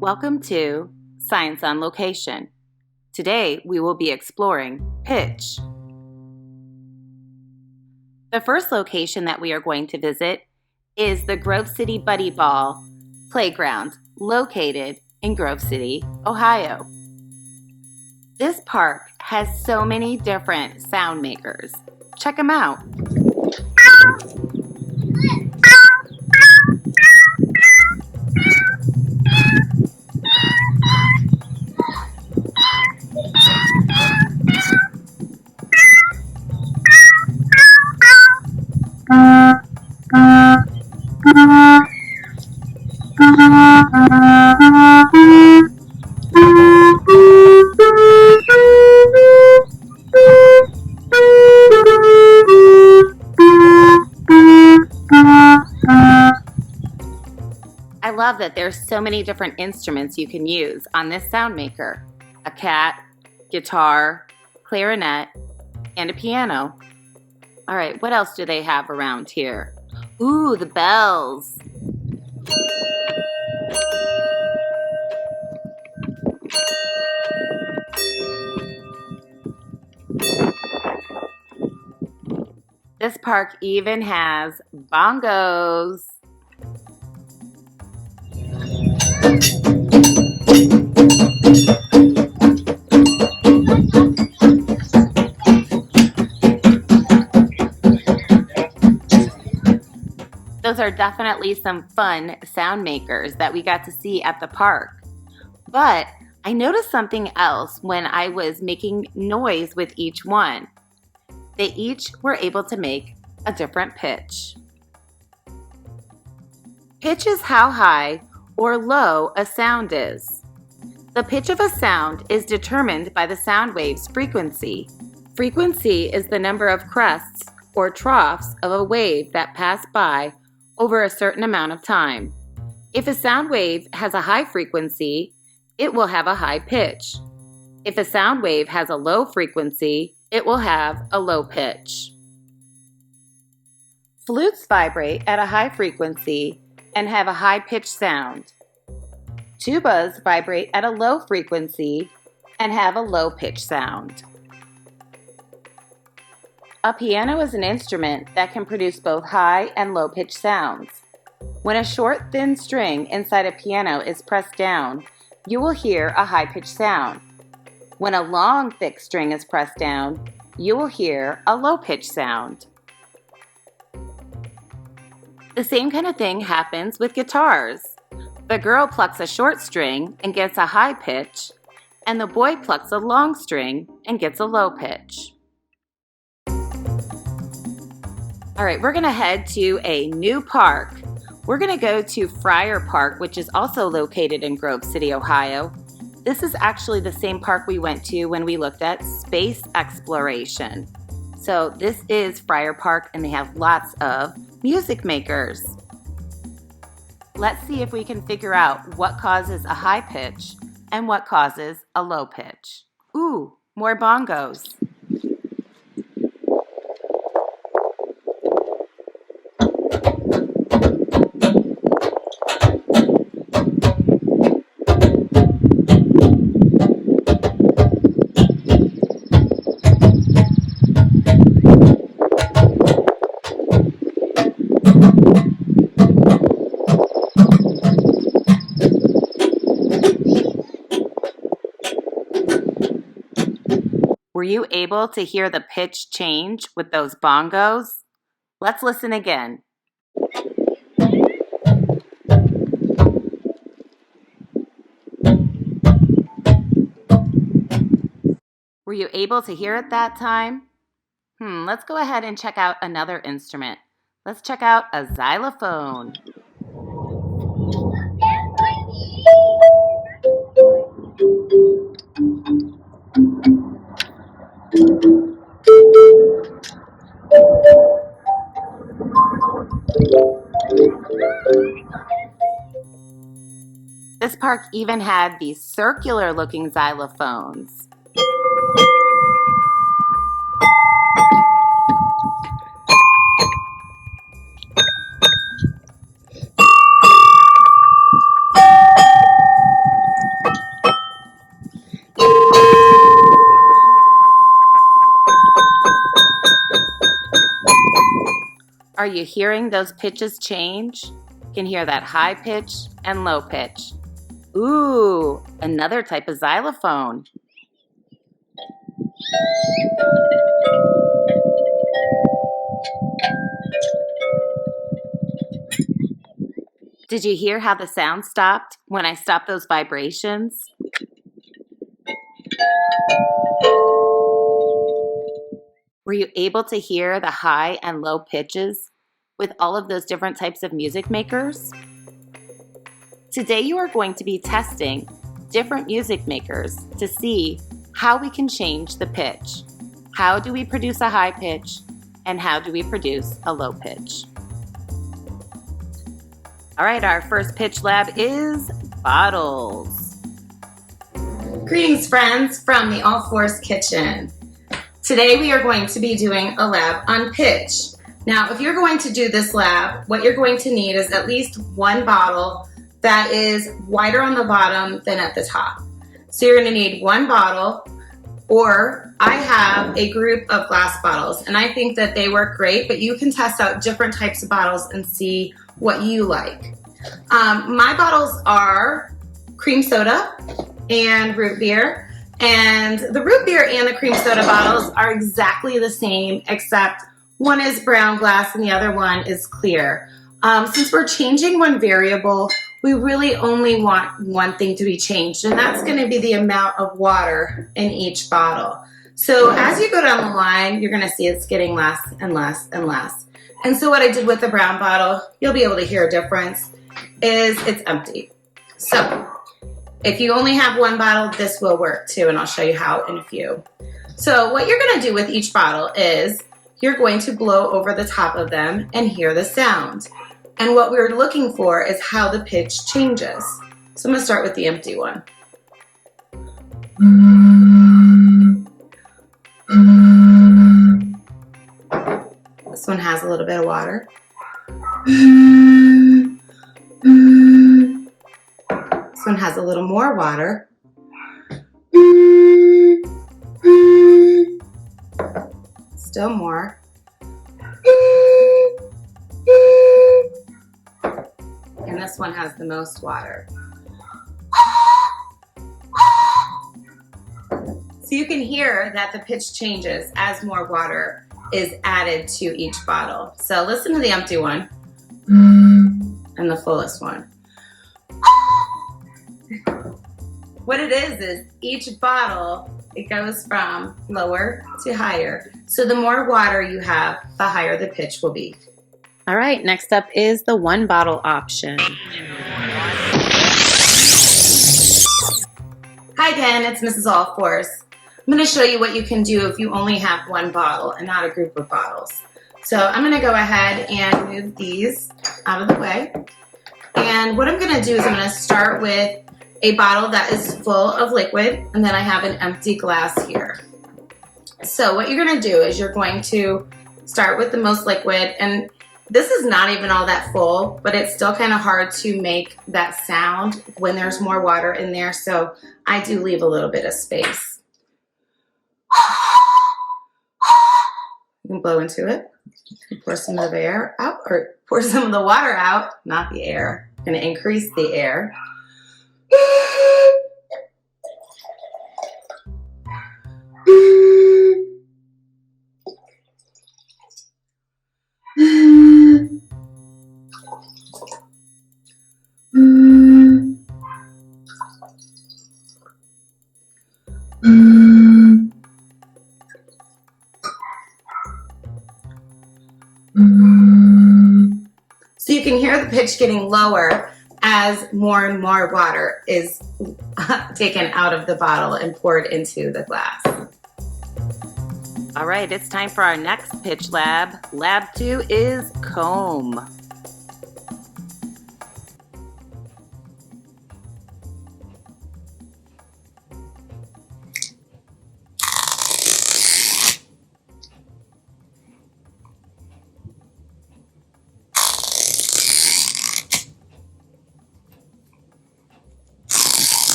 Welcome to Science on Location. Today we will be exploring pitch. The first location that we are going to visit is the Grove City Buddy Ball Playground, located in Grove City, Ohio. This park has so many different sound makers. Check them out. I love that there's so many different instruments you can use on this sound maker. A cat, guitar, clarinet, and a piano. All right, what else do they have around here? Ooh, the bells. This park even has bongos. Those are definitely some fun sound makers that we got to see at the park. But I noticed something else when I was making noise with each one. They each were able to make a different pitch. Pitch is how high or low a sound is. The pitch of a sound is determined by the sound wave's frequency. Frequency is the number of crests or troughs of a wave that pass by over a certain amount of time. If a sound wave has a high frequency, it will have a high pitch. If a sound wave has a low frequency, it will have a low pitch. Flutes vibrate at a high frequency and have a high-pitched sound. Tubas vibrate at a low frequency and have a low-pitched sound. A piano is an instrument that can produce both high and low-pitched sounds. When a short, thin string inside a piano is pressed down, you will hear a high-pitched sound. When a long, thick string is pressed down, you will hear a low-pitched sound. The same kind of thing happens with guitars. The girl plucks a short string and gets a high pitch, and the boy plucks a long string and gets a low pitch. All right, we're going to head to a new park. We're going to go to Friar Park, which is also located in Grove City, Ohio. This is actually the same park we went to when we looked at space exploration. So this is Friar Park, and they have lots of music makers. Let's see if we can figure out what causes a high pitch and what causes a low pitch. Ooh, more bongos. Were you able to hear the pitch change with those bongos? Let's listen again. Were you able to hear it that time? Let's go ahead and check out another instrument. Let's check out a xylophone. This park even had these circular-looking xylophones. Are you hearing those pitches change? You can hear that high pitch and low pitch. Ooh, another type of xylophone. Did you hear how the sound stopped when I stopped those vibrations? Were you able to hear the high and low pitches with all of those different types of music makers? Today you are going to be testing different music makers to see how we can change the pitch. How do we produce a high pitch and how do we produce a low pitch? All right, our first pitch lab is bottles. Greetings, friends, from the All Fours Kitchen. Today we are going to be doing a lab on pitch. Now, if you're going to do this lab, what you're going to need is at least one bottle that is wider on the bottom than at the top. So you're going to need one bottle, or I have a group of glass bottles, and I think that they work great, but you can test out different types of bottles and see what you like. My bottles are cream soda and root beer, and the root beer and the cream soda bottles are exactly the same, except one is brown glass and the other one is clear. Since we're changing one variable, we really only want one thing to be changed, and that's going to be the amount of water in each bottle. So as you go down the line, you're going to see it's getting less and less and less. And so what I did with the brown bottle, you'll be able to hear a difference, is it's empty. So if you only have one bottle, this will work too, and I'll show you how in a few. So what you're going to do with each bottle is you're going to blow over the top of them and hear the sound. And what we're looking for is how the pitch changes. So I'm going to start with the empty one. This one has a little bit of water. This one has a little more water. Still more. And this one has the most water. So you can hear that the pitch changes as more water is added to each bottle. So listen to the empty one and the fullest one. What it is each bottle, it goes from lower to higher. So the more water you have, the higher the pitch will be. All right, next up is the one bottle option. Hi again, it's Mrs. All Fours. I'm going to show you what you can do if you only have one bottle and not a group of bottles. So I'm going to go ahead and move these out of the way. And what I'm going to do is I'm going to start with a bottle that is full of liquid, and then I have an empty glass here. So what you're going to do is you're going to start with the most liquid, and this is not even all that full, but it's still kind of hard to make that sound when there's more water in there, so I do leave a little bit of space. You can blow into it, pour some of the air out, or pour some of the water out, not the air. I'm going to increase the air. So you can hear the pitch getting lower as more and more water is taken out of the bottle and poured into the glass. All right, it's time for our next pitch lab. Lab 2 is comb.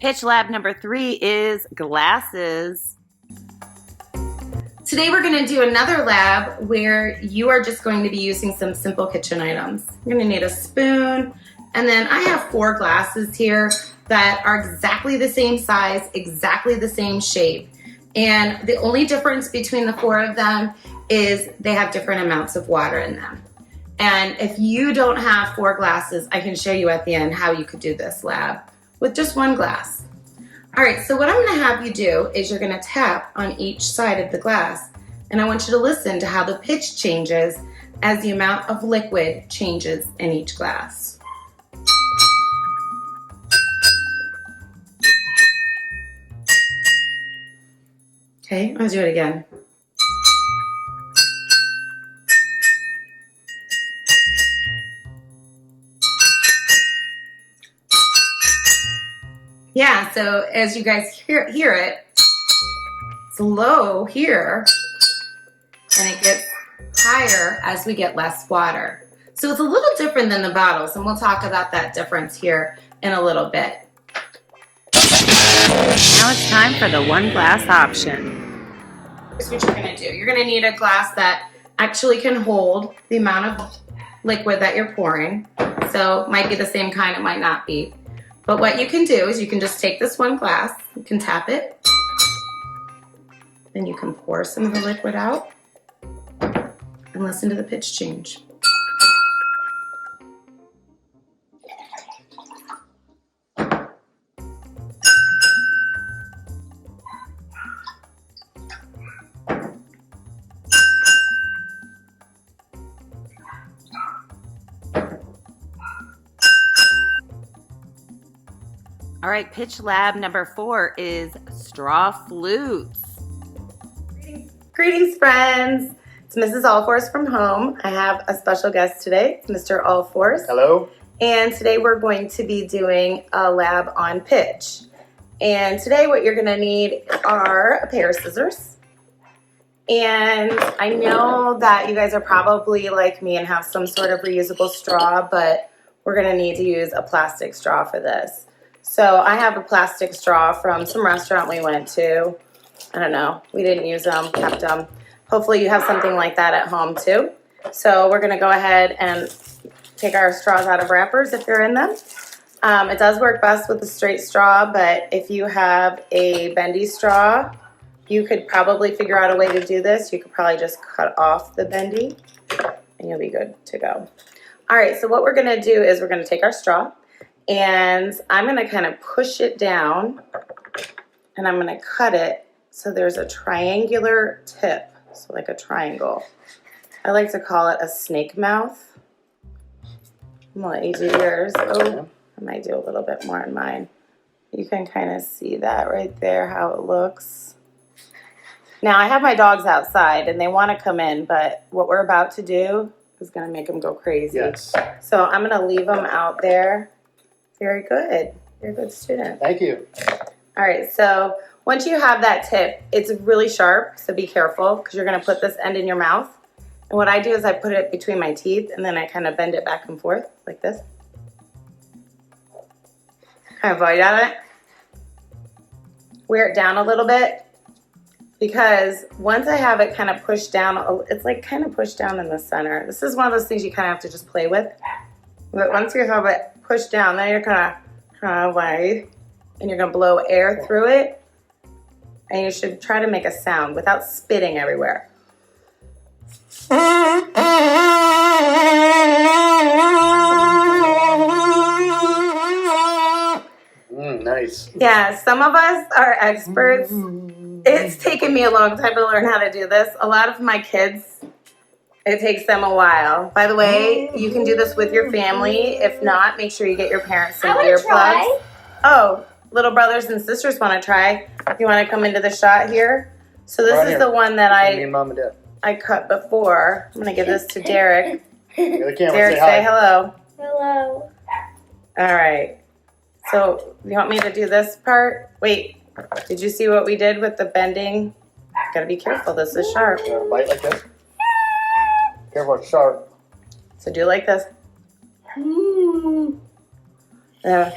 Pitch lab number 3 is glasses. Today we're going to do another lab where you are just going to be using some simple kitchen items. You're going to need a spoon, and then I have 4 glasses here that are exactly the same size, exactly the same shape. And the only difference between the 4 of them is they have different amounts of water in them. And if you don't have 4 glasses, I can show you at the end how you could do this lab with just 1 glass. All right, so what I'm gonna have you do is you're gonna tap on each side of the glass, and I want you to listen to how the pitch changes as the amount of liquid changes in each glass. Okay, I'm gonna do it again. Yeah, so as you guys hear it, it's low here, and it gets higher as we get less water. So it's a little different than the bottles, and we'll talk about that difference here in a little bit. Now it's time for the 1 glass option. Here's what you're gonna do. You're gonna need a glass that actually can hold the amount of liquid that you're pouring. So it might be the same kind, it might not be. But what you can do is you can just take this 1 glass, you can tap it, then you can pour some of the liquid out and listen to the pitch change. All right, pitch lab number 4 is straw flutes. Greetings, friends. It's Mrs. Allforce from home. I have a special guest today, Mr. Allforce. Hello. And today we're going to be doing a lab on pitch. And today what you're gonna need are a pair of scissors. And I know that you guys are probably like me and have some sort of reusable straw, but we're gonna need to use a plastic straw for this. So I have a plastic straw from some restaurant we went to. I don't know, we didn't use them, kept them. Hopefully you have something like that at home too. So we're gonna go ahead and take our straws out of wrappers if you're in them. It does work best with a straight straw, but if you have a bendy straw, you could probably figure out a way to do this. You could probably just cut off the bendy and you'll be good to go. All right, so what we're gonna do is we're gonna take our straw, and I'm gonna kind of push it down, and I'm gonna cut it so there's a triangular tip, so like a triangle. I like to call it a snake mouth. I'm gonna let you do yours. Oh, I might do a little bit more in mine. You can kind of see that right there, how it looks. Now I have my dogs outside and they wanna come in, but what we're about to do is gonna make them go crazy. Yes. So I'm gonna leave them out there. Very good. You're a good student. Thank you. All right, so once you have that tip, it's really sharp, so be careful because you're gonna put this end in your mouth. And what I do is I put it between my teeth and then I kind of bend it back and forth like this. Kind of bite at it. Wear it down a little bit because once I have it kind of pushed down, it's like kind of pushed down in the center. This is one of those things you kind of have to just play with. But once you have it pushed down, then you're kind of wide, and you're gonna blow air through it, and you should try to make a sound without spitting everywhere. Nice. Yeah, some of us are experts. It's taken me a long time to learn how to do this. A lot of my kids, it takes them a while. By the way, you can do this with your family. If not, make sure you get your parents some earplugs. Oh, little brothers and sisters want to try. You want to come into the shot here? So this Right is here. the one that Me and Mom and Dad. I cut before. I'm going to give this to Derek. Go to the camera. Derek, say hi. say hello. Hello. All right. So you want me to do this part? Wait, did you see what we did with the bending? Gotta be careful, this is sharp. Bite like this. Careful, it's sharp. So do like this. Yeah.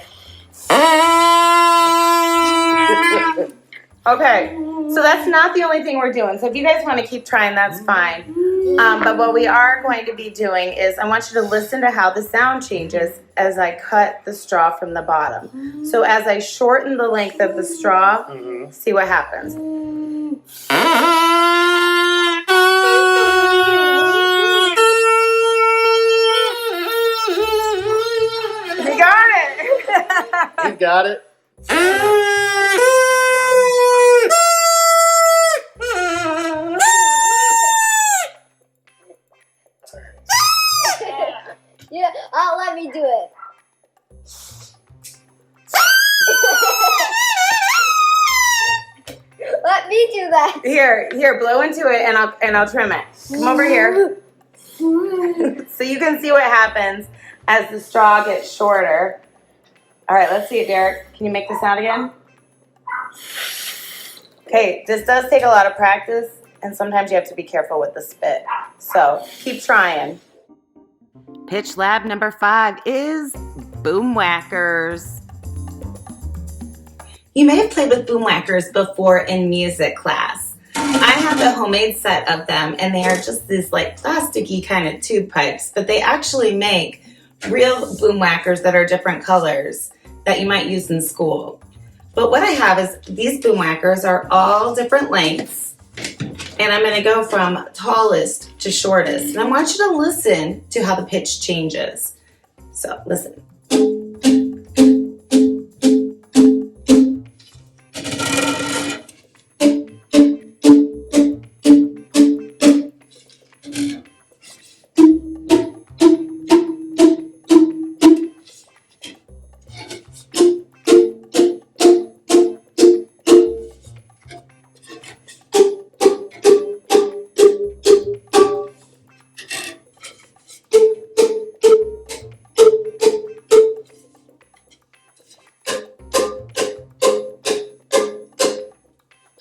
Okay, so that's not the only thing we're doing. So if you guys want to keep trying, that's fine. But what we are going to be doing is I want you to listen to how the sound changes as I cut the straw from the bottom. So as I shorten the length of the straw, see what happens. You got it. You got it. Yeah, let me do it. Let me do that. Here, blow into it and I'll trim it. Come over here. So you can see what happens as the straw gets shorter. All right, let's see it, Derek. Can you make the sound again? Okay, this does take a lot of practice, and sometimes you have to be careful with the spit. So keep trying. Pitch lab number 5 is Boomwhackers. You may have played with Boomwhackers before in music class. I have a homemade set of them, and they are just these like plasticky kind of tube pipes, but they actually make real Boomwhackers that are different colors that you might use in school. But what I have is these Boomwhackers are all different lengths, and I'm going to go from tallest to shortest. And I want you to listen to how the pitch changes. So listen.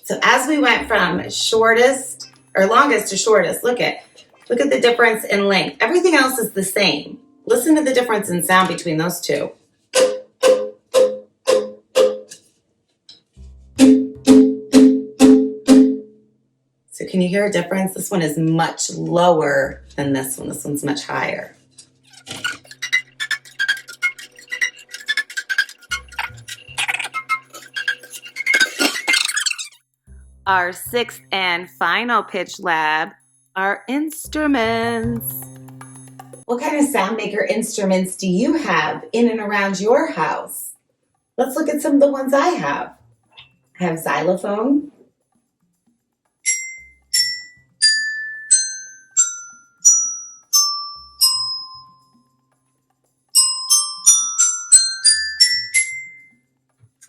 So as we went from shortest or longest to shortest, look at the difference in length. Everything else is the same. Listen to the difference in sound between those two. So can you hear a difference? This one is much lower than this one. This one's much higher. Our 6th and final pitch lab are instruments. What kind of sound maker instruments do you have in and around your house? Let's look at some of the ones I have. I have xylophone.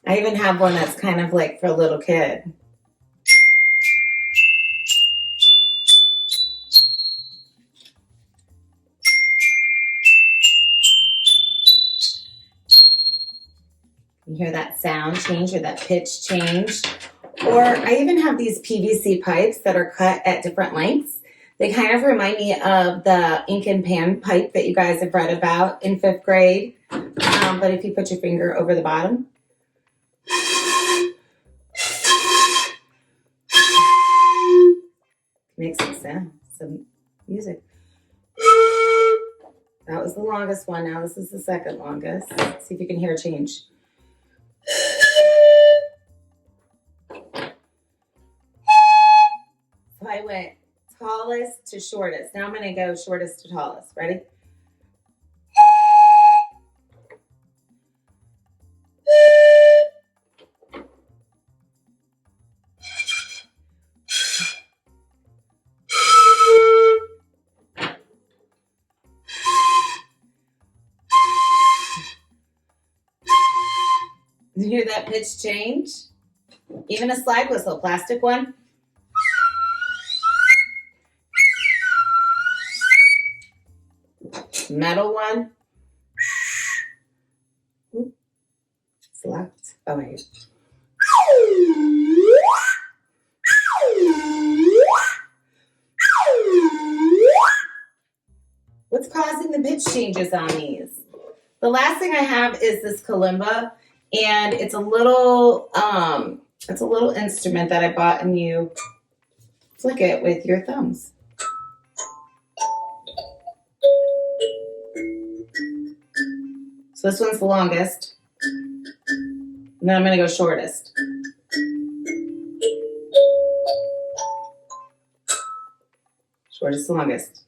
I even have one that's kind of like for a little kid. You hear that sound change or that pitch change? Or I even have these PVC pipes that are cut at different lengths. They kind of remind me of the ink and pan pipe that you guys have read about in 5th grade. But if you put your finger over the bottom, make some sound, some music. That was the longest one. Now this is the second longest. Let's see if you can hear a change. So I went tallest to shortest. Now I'm going to go shortest to tallest. Ready? Did you hear that pitch change? Even a slide whistle, plastic one. Metal one. It's locked. Oh, wait. What's causing the pitch changes on these? The last thing I have is this kalimba, and it's a little It's a little instrument that I bought, and you flick it with your thumbs. So this one's the longest. And then I'm going to go shortest. Shortest, longest.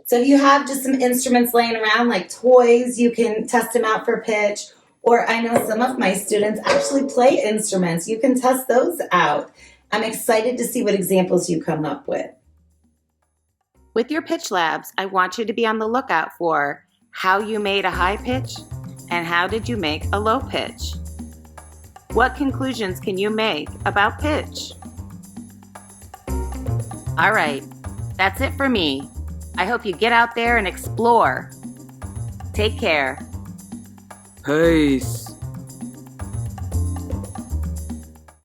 So if you have just some instruments laying around like toys, you can test them out for pitch. Or I know some of my students actually play instruments. You can test those out. I'm excited to see what examples you come up with. With your pitch labs, I want you to be on the lookout for how you made a high pitch and how did you make a low pitch. What conclusions can you make about pitch? All right, that's it for me. I hope you get out there and explore. Take care. Peace.